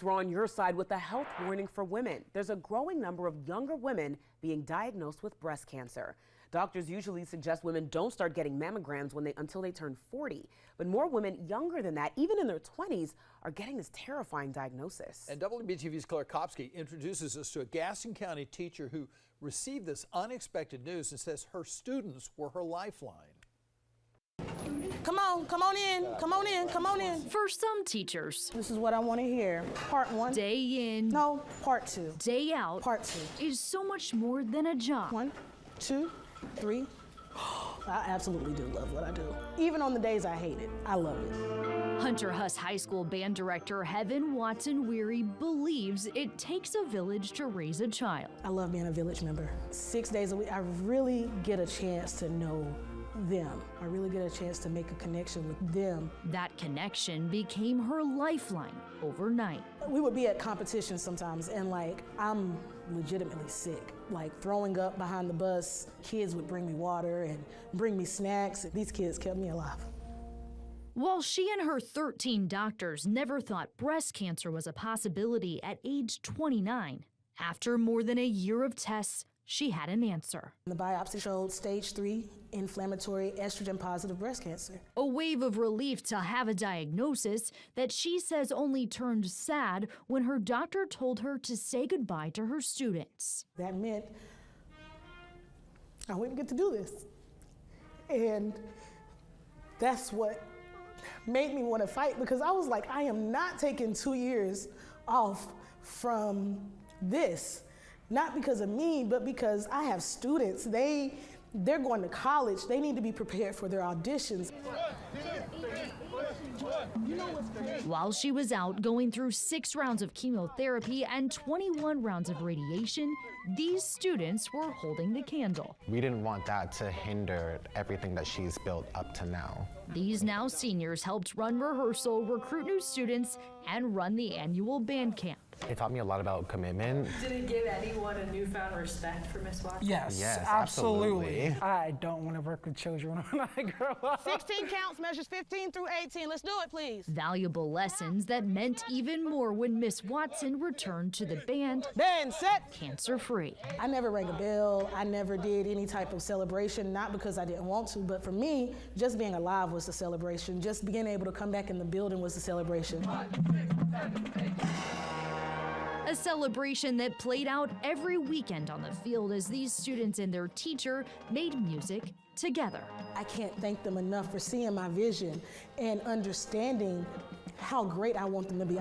We're on your side with a health warning for women. There's a growing number of younger women being diagnosed with breast cancer. Doctors usually suggest women don't start getting mammograms until they turn 40. But more women younger than that, even in their 20s, are getting this terrifying diagnosis. And WBTV's Claire Kopsky introduces us to a Gaston County teacher who received this unexpected news and says her students were her lifeline. Come on in. For some teachers, This is what I want to hear. Part one. day in, No, part two. day out Part two. is so much more than a job. 1, 2, 3. I absolutely do love what I do. Even on the days I hate it, I love it. Hunter Huss High School band director Heaven Watson-Weary believes it takes a village to raise a child. I love being a village member. 6 days a week, I really get a chance to know them. I really get a chance to make a connection with them. That connection became her lifeline overnight. We would be at competitions sometimes and I'm legitimately sick. Throwing up behind the bus, kids would bring me water and bring me snacks. These kids kept me alive. While she and her 13 doctors never thought breast cancer was a possibility at age 29, after more than a year of tests, she had an answer. The biopsy showed stage 3 inflammatory estrogen-positive breast cancer. A wave of relief to have a diagnosis that she says only turned sad when her doctor told her to say goodbye to her students. That meant I wouldn't get to do this. And that's what made me want to fight, because I was like, I am not taking 2 years off from this. Not because of me, but because I have students. They're going to college. They need to be prepared for their auditions. While she was out going through 6 rounds of chemotherapy and 21 rounds of radiation, these students were holding the candle. We didn't want that to hinder everything that she's built up to now. These now seniors helped run rehearsal, recruit new students, and run the annual band camp. It taught me a lot about commitment. Did it give anyone a newfound respect for Miss Watson? Yes, Yes, absolutely. absolutely. I don't want to work with children when I grow up. 16 counts, measures 15 through 18. Let's do it, please. Valuable lessons that meant even more when Miss Watson returned to the band Band set. cancer-free. I never rang a bell. I never did any type of celebration, not because I didn't want to, but for me, just being alive was a celebration. Just being able to come back in the building was a celebration. A celebration that played out every weekend on the field as these students and their teacher made music together. I can't thank them enough for seeing my vision and understanding how great I want them to be.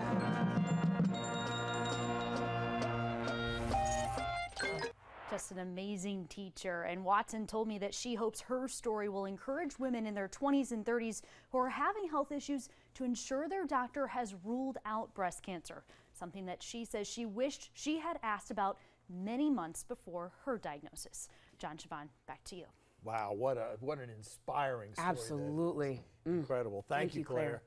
Just an amazing teacher. And Watson told me that she hopes her story will encourage women in their 20s and 30s who are having health issues to ensure their doctor has ruled out breast cancer, something that she says she wished she had asked about many months before her diagnosis. John Siobhan, back to you. Wow, what an inspiring story. Absolutely. Incredible. Thank you, Claire.